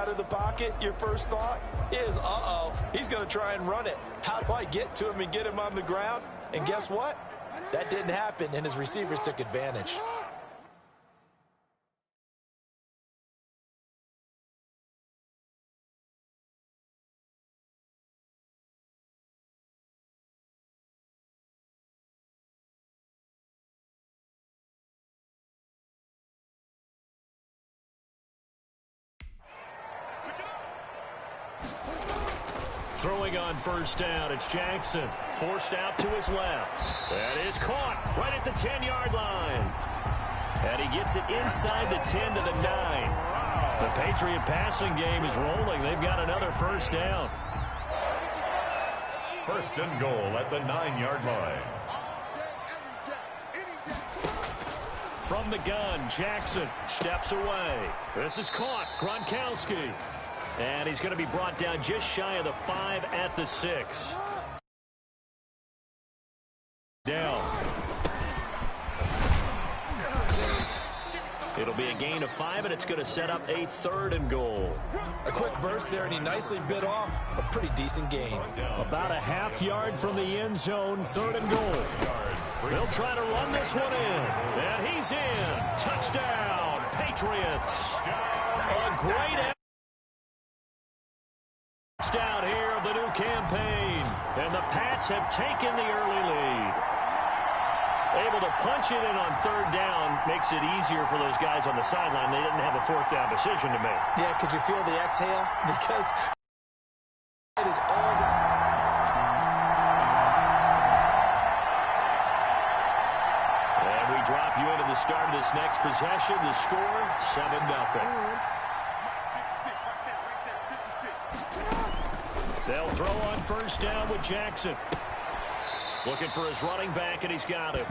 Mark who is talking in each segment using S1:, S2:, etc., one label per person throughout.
S1: out of the pocket, your first thought is, uh-oh, he's going to try and run it. How do I get to him and get him on the ground? And guess what? That didn't happen, and his receivers took advantage.
S2: Throwing on first down, it's Jackson. Forced out to his left. That is caught right at the 10-yard line. And he gets it inside the 10 to the 9. The Patriot passing game is rolling. They've got another first down.
S3: First and goal at the 9-yard line.
S2: From the gun, Jackson steps away. This is caught. Gronkowski. And he's going to be brought down just shy of the 5 at the 6. Down. It'll be a gain of 5, and it's going to set up a 3rd and goal.
S1: A quick burst there, and he nicely bit off a pretty decent gain.
S2: About a half yard from the end zone, 3rd and goal. They'll try to run this one in, and he's in. Touchdown, Patriots. A great down here of the new campaign, and the Pats have taken the early lead. Able to punch it in on 3rd down makes it easier for those guys on the sideline. They didn't have a 4th down decision to make.
S1: Yeah, could you feel the exhale? Because it is all the...
S2: And we drop you into the start of this next possession. The score, 7-0. They'll throw on first down with Jackson. Looking for his running back, and he's got him.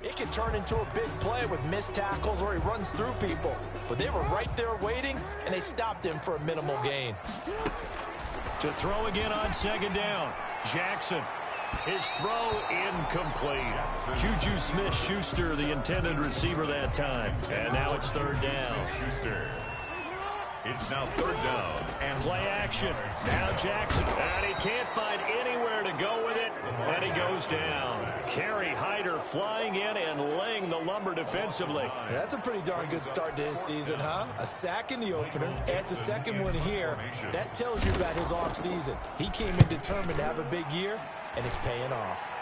S1: It can turn into a big play with missed tackles or he runs through people. But they were right there waiting, and they stopped him for a minimal gain.
S2: To throw again on 2nd down. Jackson. His throw incomplete. Juju Smith-Schuster, the intended receiver that time. And now it's 3rd down.
S3: Schuster. It's now 3rd down.
S2: And play action. Now Jackson. And he can't find anywhere to go with it. And he goes down. Kerry Hyder flying in and laying the lumber defensively.
S1: That's a pretty darn good start to his season, huh? A sack in the opener, adds a 2nd one here. That tells you about his offseason. He came in determined to have a big year, and it's paying off.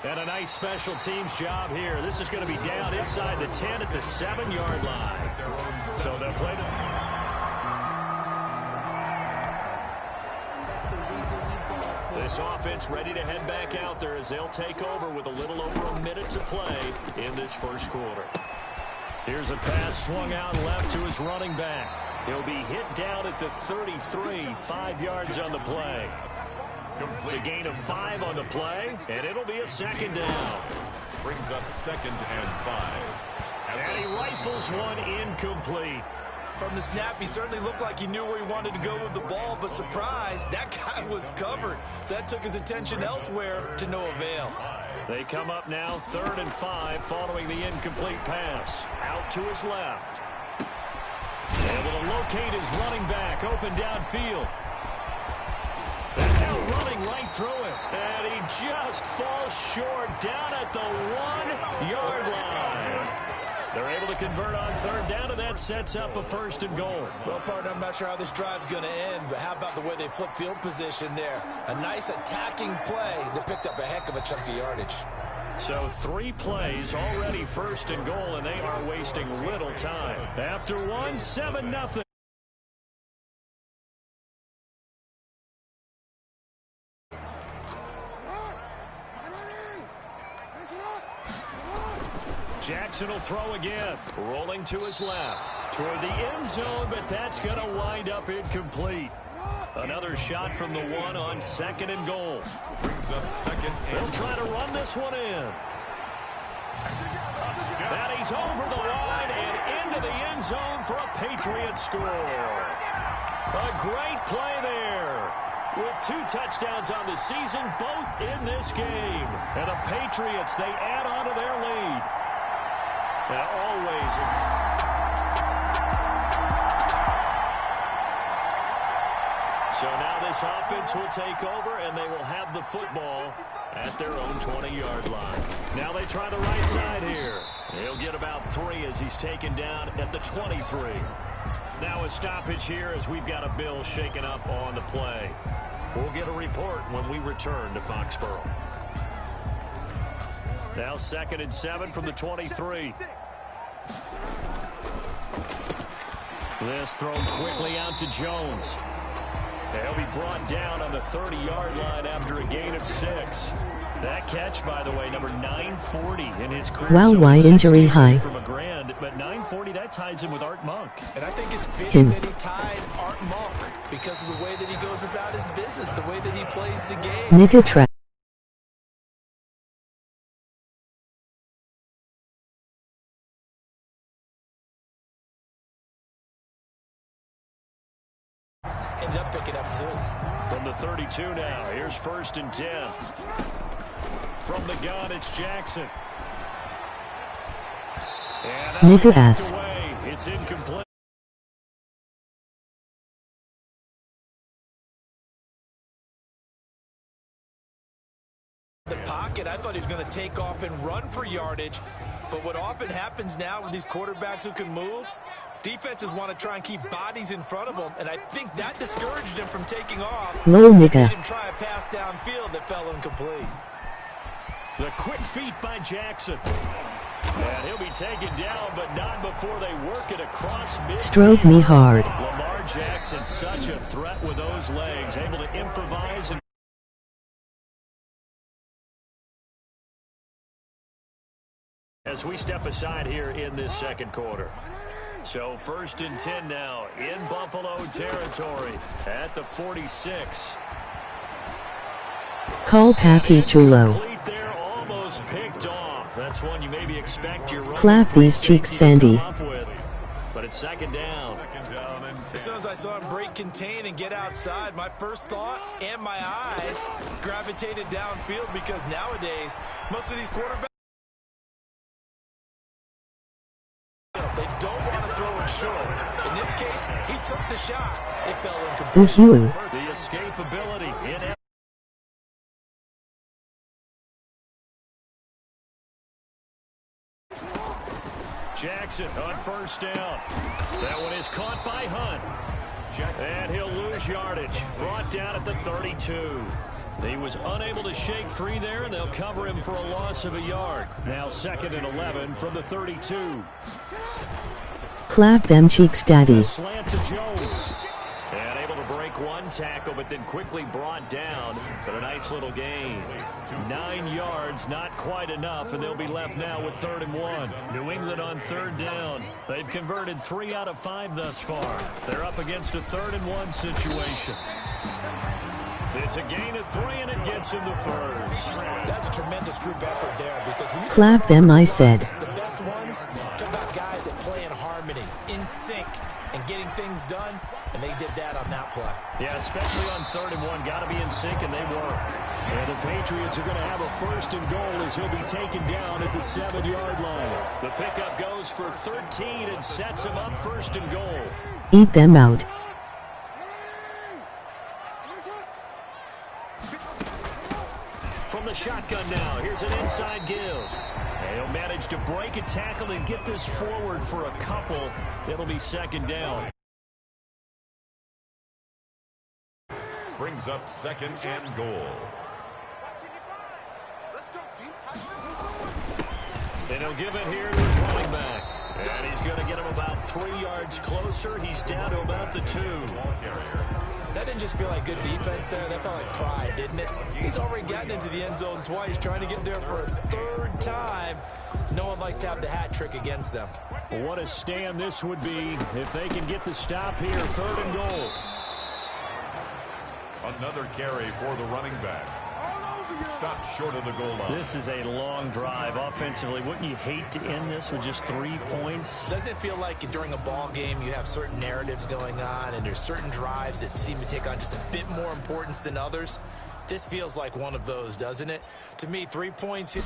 S2: And a nice special teams job here. This is going to be down inside the 10 at the 7-yard line. So they'll play the... This offense ready to head back out there as they'll take over with a little over a minute to play in this first quarter. Here's a pass swung out left to his running back. He'll be hit down at the 33, 5 yards on the play. It's a gain of 5 on the play, and it'll be a 2nd down.
S3: Brings up 2nd and 5.
S2: And he rifles one incomplete.
S1: From the snap, he certainly looked like he knew where he wanted to go with the ball, but surprise, that guy was covered. So that took his attention elsewhere to no avail.
S2: They come up now 3rd and 5 following the incomplete pass. Out to his left. Able to locate his running back open downfield. And now running right through it. And he just falls short down at the 1-yard line. They're able to convert on 3rd down, and that sets up a 1st and goal.
S1: Well, partner, I'm not sure how this drive's going to end, but how about the way they flip field position there? A nice attacking play that picked up a heck of a chunk of yardage.
S2: So 3 plays, already 1st and goal, and they are wasting little time. After 1, 7-0. Jackson will throw again. Rolling to his left. Toward the end zone, but that's going to wind up incomplete. Another shot from the one on 2nd and goal.
S3: Brings up 2nd and
S2: They'll try to run this one in. And he's over the line and into the end zone for a Patriot score. A great play there. With 2 touchdowns on the season, both in this game. And the Patriots, they add on to their lead. And always. So now this offense will take over, and they will have the football at their own 20-yard line. Now they try the right side here. He'll get about 3 as he's taken down at the 23. Now a stoppage here as we've got a Bill shaken up on the play. We'll get a report when we return to Foxborough. Now 2nd and 7 from the 23. This thrown quickly out to Jones. He'll be brought down on the 30-yard line after a gain of 6. That catch, by the way, number 940 in his career.
S4: Wow,
S2: so
S4: wide injury high.
S2: From a grand, but 940, that ties him with Art Monk.
S1: And I think it's fitting that he tied Art Monk because of the way that he goes about his business, the way that he plays the game.
S4: Nigga trap.
S1: Ended up picking up 2.
S2: From the 32 now, here's 1st and 10. From the gun, it's Jackson. And
S4: Nigga ass.
S2: away. It's incomplete.
S1: The pocket, I thought he was going to take off and run for yardage. But what often happens now with these quarterbacks who can move, defenses want to try and keep bodies in front of them, and I think that discouraged him from taking off.
S4: Low nigga.
S1: Made him try a pass downfield that fell incomplete.
S2: The quick feet by Jackson. And he'll be taken down, but not before they work it across midfield.
S4: Strove me hard.
S2: Lamar Jackson, such a threat with those legs, able to improvise and as we step aside here in this 2nd quarter. So 1st and 10 now in Buffalo territory at the 46.
S4: Call Pappy Chulo.
S2: Complete there, almost picked off. That's one you maybe expect your running
S4: Clap
S2: free
S4: these cheeks,
S2: safety to
S4: Sandy.
S2: come up with. But it's 2nd down.
S1: As soon as I saw him break contain and get outside, my first thought and my eyes gravitated downfield because nowadays, most of these quarterbacks, they don't want to throw it short. In this case, he took the shot. It fell incomplete.
S4: Ooh.
S2: The escapability in Jackson on 1st down. That one is caught by Hunt. And he'll lose yardage. Brought down at the 32. He was unable to shake free there, and they'll cover him for a loss of a yard. Now 2nd and 11 from the 32.
S4: Clap them cheeks, daddy.
S2: A slant to Jones. And able to break one tackle, but then quickly brought down for a nice little gain. 9 yards, not quite enough, and they'll be left now with 3rd and 1. New England on 3rd down. They've converted 3 out of 5 thus far. They're up against a 3rd and 1 situation. It's a gain of 3, and it gets him to 1st.
S1: That's a tremendous group effort there because when you
S4: Clap them, I said.
S1: The best ones, talk about guys that play in harmony, in sync, and getting things done, and they did that on that play.
S2: Yeah, especially on 3rd and 1. Got to be in sync, and they were. And the Patriots are going to have a 1st and goal as he'll be taken down at the 7-yard line. The pickup goes for 13 and sets him up 1st and goal.
S4: Eat them out.
S2: From the shotgun now, here's an inside give. And he'll manage to break a tackle and get this forward for a couple. It'll be 2nd down.
S3: Brings up 2nd and goal.
S2: And he'll give it here to his running back. And he's going to get him about 3 yards closer. He's down to about the 2.
S1: That didn't just feel like good defense there. That felt like pride, didn't it? He's already gotten into the end zone twice, trying to get there for a 3rd time. No one likes to have the hat trick against them.
S2: What a stand this would be if they can get the stop here. 3rd and goal.
S3: Another carry for the running back. Stopped short of the goal line.
S2: This is a long drive offensively. Wouldn't you hate to end this with just 3 points?
S1: Doesn't it feel like during a ball game you have certain narratives going on and there's certain drives that seem to take on just a bit more importance than others? This feels like one of those, doesn't it? To me, 3 points.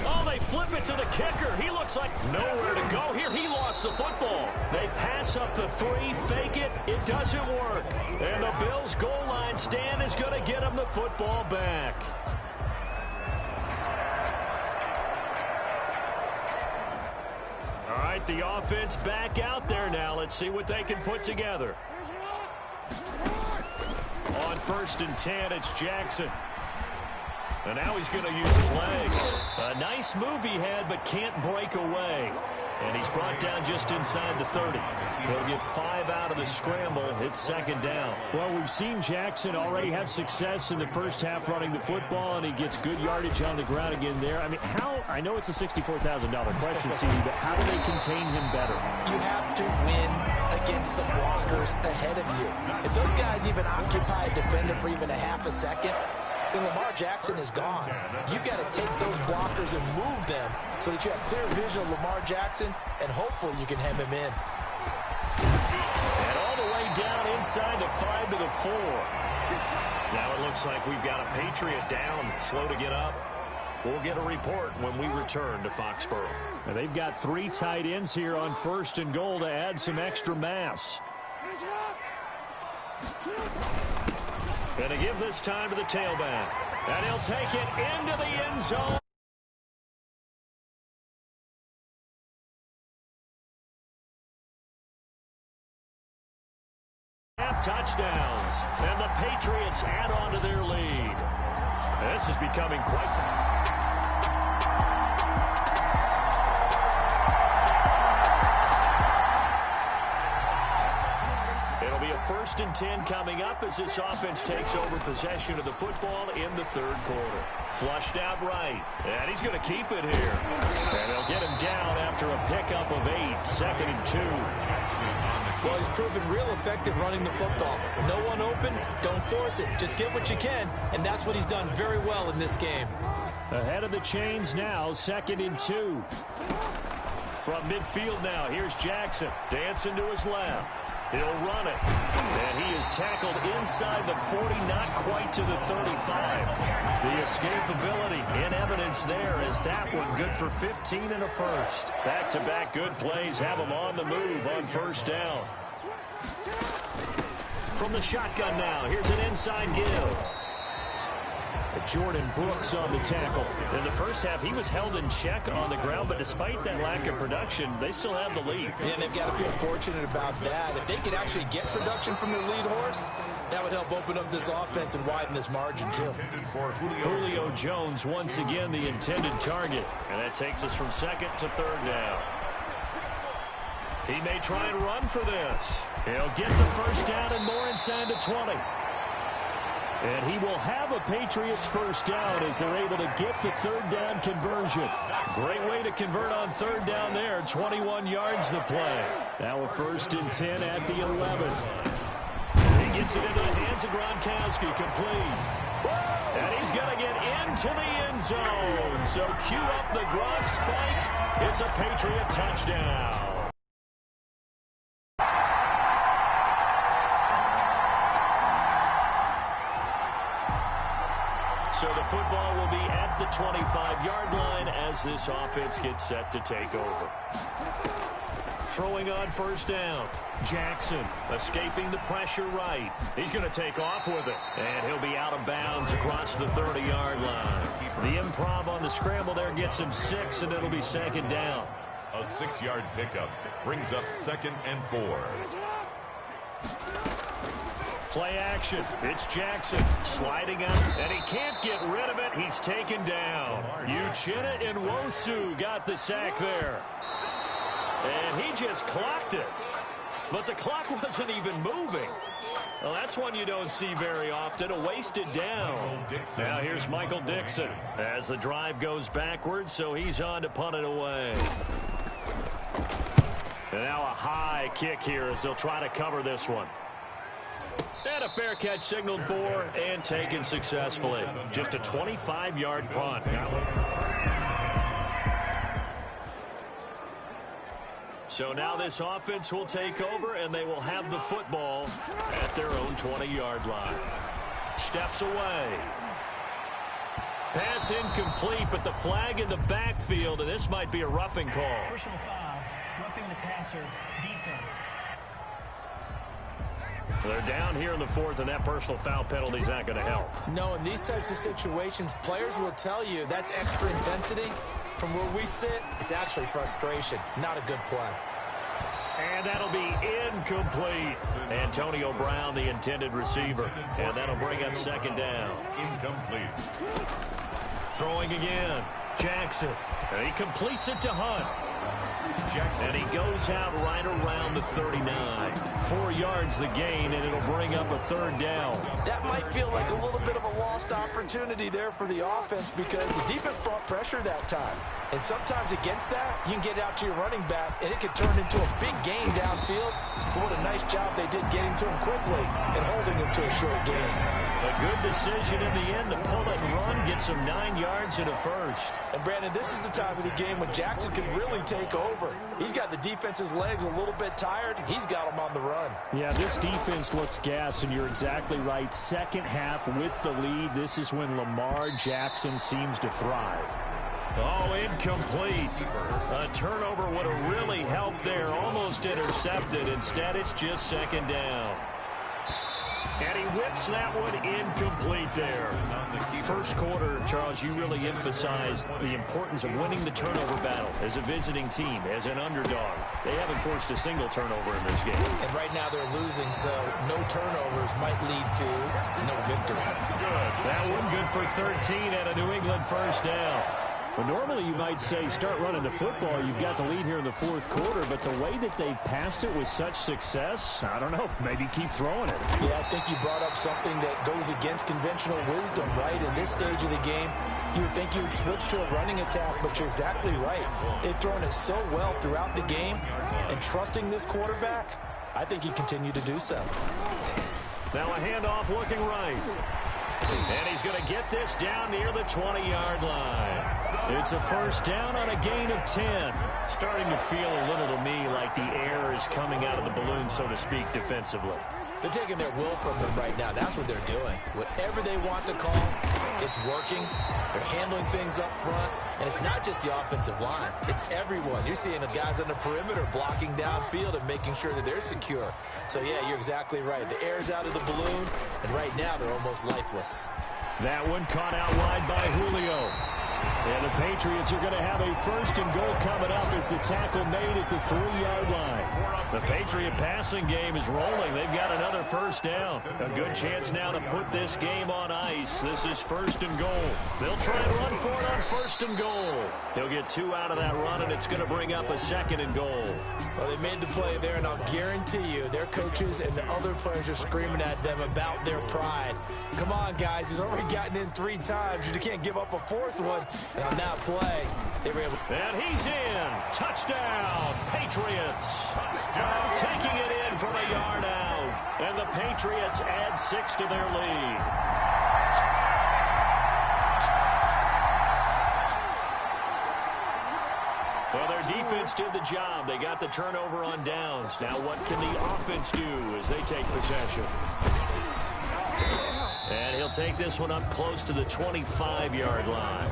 S2: Oh, they flip it to the kicker. He looks like nowhere to go here. He lost the football. They pass up the 3, fake it. It doesn't work. And the Bills' goal line stand is going to get him the football back. All right, the offense back out there now. Let's see what they can put together. On 1st and 10, it's Jackson. And now he's going to use his legs. A nice move he had, but can't break away. And he's brought down just inside the 30. He'll get 5 out of the scramble. It's 2nd down.
S5: Well, we've seen Jackson already have success in the first half running the football, and he gets good yardage on the ground again there. I mean, I know it's a $64,000 question, CD, but how do they contain him better?
S1: You have to win against the blockers ahead of you. If those guys even occupy a defender for even a half a second, then Lamar Jackson is gone. You've got to take those blockers and move them so that you have clear vision of Lamar Jackson, and hopefully you can hem him in.
S2: And all the way down inside the 5 to the 4. Now it looks like we've got a Patriot down, slow to get up. We'll get a report when we return to Foxborough.
S5: Now they've got 3 tight ends here on 1st and goal to add some extra mass.
S2: Going to give this time to the tailback. And he'll take it into the end zone. Half touchdowns. And the Patriots add on to their lead. This is becoming quite... It'll be a 1st and 10 coming up as this offense takes over possession of the football in the 3rd quarter. Flushed out right. And he's going to keep it here. And they'll get him down after a pickup of 8. 2nd and 2.
S1: Well, he's proven real effective running the football. No one open, don't force it. Just get what you can, and that's what he's done very well in this game.
S5: Ahead of the chains now, 2nd and 2.
S2: From midfield now, here's Jackson. Dancing to his left. He'll run it. And he is tackled inside the 40, not quite to the 35. The escapability in evidence there as that one good for 15 and a first. Back-to-back good plays have him on the move on 1st down. From the shotgun now, here's an inside give.
S5: Jordan Brooks on the tackle.
S2: In the first half, he was held in check on the ground, but despite that lack of production, they still have the lead.
S1: Yeah, and they've got to feel fortunate about that. If they could actually get production from their lead horse, that would help open up this offense and widen this margin, too.
S2: Julio Jones, once again, the intended target. And that takes us from 2nd to 3rd down. He may try and run for this. He'll get the 1st down and more inside the 20. And he will have a Patriots 1st down as they're able to get the 3rd down conversion. Great way to convert on 3rd down there. 21 yards the play.
S5: Now a 1st and 10 at the 11.
S2: He gets it into the hands of Gronkowski, complete. And he's going to get into the end zone. So cue up the Gronk spike. It's a Patriot touchdown. So the football will be at the 25-yard line as this offense gets set to take over. Throwing on 1st down. Jackson escaping the pressure right. He's going to take off with it. And he'll be out of bounds across the 30-yard line. The improv on the scramble there gets him 6, and it'll be 2nd down.
S3: A 6-yard pickup brings up 2nd and 4.
S2: Play action. It's Jackson sliding out, and he can't get rid of it. He's taken down. Uchenna Nwosu got the sack there. And he just clocked it. But the clock wasn't even moving. Well, that's one you don't see very often, a wasted down. Now here's Michael Dixon as the drive goes backwards, so he's on to punt it away. And now a high kick here as they'll try to cover this one. And a fair catch signaled for and taken successfully. Just a 25-yard punt. So now this offense will take over, and they will have the football at their own 20-yard line. Steps away. Pass incomplete, but the flag in the backfield, and this might be a roughing call.
S6: Personal foul, roughing the passer, defense.
S2: They're down here in the fourth, and that personal foul penalty is not going to help.
S1: No, in these types of situations, players will tell you that's extra intensity. From where we sit, it's actually frustration. Not a good play.
S2: And that'll be incomplete. Antonio Brown, the intended receiver. And that'll bring up second down.
S3: Incomplete.
S2: Throwing again. Jackson. And he completes it to Hunt. And he goes out right around the 39. 4 yards the gain, and it'll bring up a third down.
S1: That might feel like a little bit of a lost opportunity there for the offense because the defense brought pressure that time. And sometimes against that, you can get out to your running back, and it could turn into a big gain downfield. But what a nice job they did getting to him quickly and holding him to a short gain.
S2: A good decision in the end to pull it and run, get some 9 yards and a first.
S1: And, Brandon, this is the time of the game when Jackson can really take over. He's got the defense's legs a little bit tired. He's got them on the run.
S5: Yeah, this defense looks gassed, and you're exactly right. Second half with the lead, this is when Lamar Jackson seems to thrive.
S2: Oh, incomplete. A turnover would have really helped there. Almost intercepted. Instead, it's just second down. And he whips that one incomplete there. First quarter, Charles, you really emphasized the importance of winning the turnover battle as a visiting team, as an underdog. They haven't forced a single turnover in this game.
S1: And right now they're losing, so no turnovers might lead to no victory.
S2: Good. That one good for 13 and a New England first down.
S5: Well, normally you might say start running the football. You've got the lead here in the fourth quarter, but the way that they've passed it with such success, I don't know, maybe keep throwing it.
S1: Yeah, I think you brought up something that goes against conventional wisdom, right? In this stage of the game, you would think you would switch to a running attack, but you're exactly right. They've thrown it so well throughout the game, and trusting this quarterback, I think he continued to do so.
S2: Now a handoff looking right. And he's going to get this down near the 20-yard line. It's a first down on a gain of 10. Starting to feel a little to me like the air is coming out of the balloon, so to speak, defensively.
S1: They're taking their will from them right now. That's what they're doing. Whatever they want to call, it's working. They're handling things up front. And it's not just the offensive line. It's everyone. You're seeing the guys on the perimeter blocking downfield and making sure that they're secure. So, yeah, you're exactly right. The air's out of the balloon, and right now they're almost lifeless.
S2: That one caught out wide by Julio. And the Patriots are going to have a first and goal coming up as the tackle made at the 3-yard line. The Patriot passing game is rolling. They've got another first down. A good chance now to put this game on ice. This is first and goal. They'll try and run for it on first and goal. He'll get 2 out of that run, and it's going to bring up a second and goal.
S1: Well, they made the play there, and I'll guarantee you their coaches and the other players are screaming at them about their pride. Come on, guys. He's already gotten in 3 times. You can't give up a 4th one. And on that play, they were able to...
S2: And he's in. Touchdown, Patriots. Touchdown. Taking it in from a yard out. And the Patriots add 6 to their lead. Well, their defense did the job. They got the turnover on downs. Now what can the offense do as they take possession? And he'll take this one up close to the 25-yard line.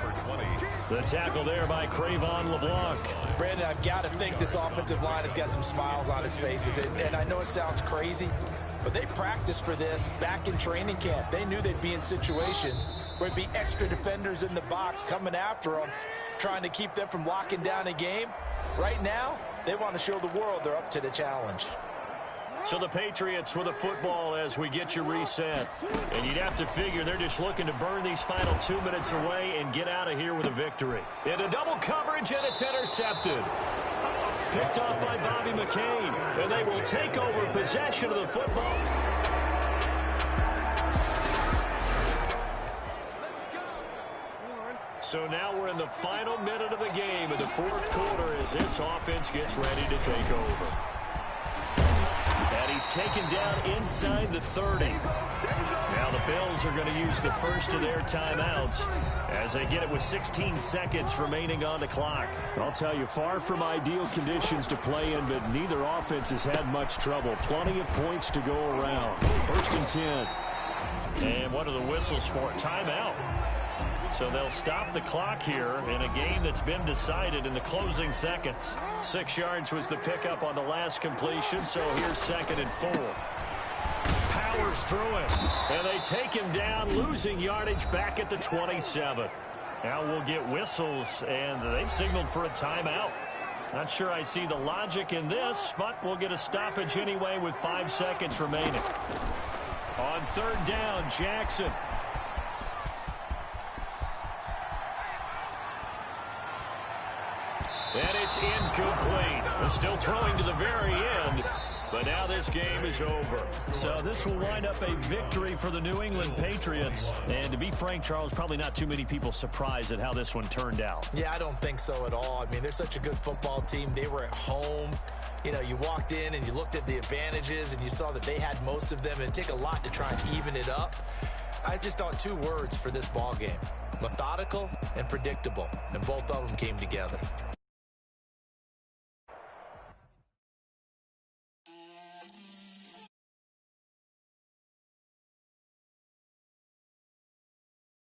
S2: The tackle there by Cre'Von LeBlanc.
S1: Brandon, I've got to think this offensive line has got some smiles on its faces. And I know it sounds crazy, but they practiced for this back in training camp. They knew they'd be in situations where it'd be extra defenders in the box coming after them, trying to keep them from locking down a game. Right now, they want to show the world they're up to the challenge.
S2: So the Patriots with a football as we get you reset. And you'd have to figure they're just looking to burn these final 2 minutes away and get out of here with a victory. Into double coverage, and it's intercepted. Picked off by Bobby McCain. And they will take over possession of the football. So now we're in the final minute of the game in the fourth quarter as this offense gets ready to take over. And he's taken down inside the 30. Now the Bills are going to use the first of their timeouts as they get it with 16 seconds remaining on the clock.
S5: I'll tell you, far from ideal conditions to play in, but neither offense has had much trouble. Plenty of points to go around. 1st and 10.
S2: And what are the whistles for? Timeout. So they'll stop the clock here in a game that's been decided in the closing seconds. 6 yards was the pickup on the last completion, so here's 2nd and 4. Powers through it, and they take him down, losing yardage back at the 27. Now we'll get whistles, and they've signaled for a timeout. Not sure I see the logic in this, but we'll get a stoppage anyway with 5 seconds remaining. On 3rd down, Jackson. And it's incomplete. They're still throwing to the very end. But now this game is over. So this will wind up a victory for the New England Patriots. And to be frank, Charles, probably not too many people surprised at how this one turned out.
S1: Yeah, I don't think so at all. I mean, they're such a good football team. They were at home. You know, you walked in and you looked at the advantages and you saw that they had most of them. And it'd take a lot to try and even it up. I just thought 2 words for this ball game: methodical and predictable. And both of them came together.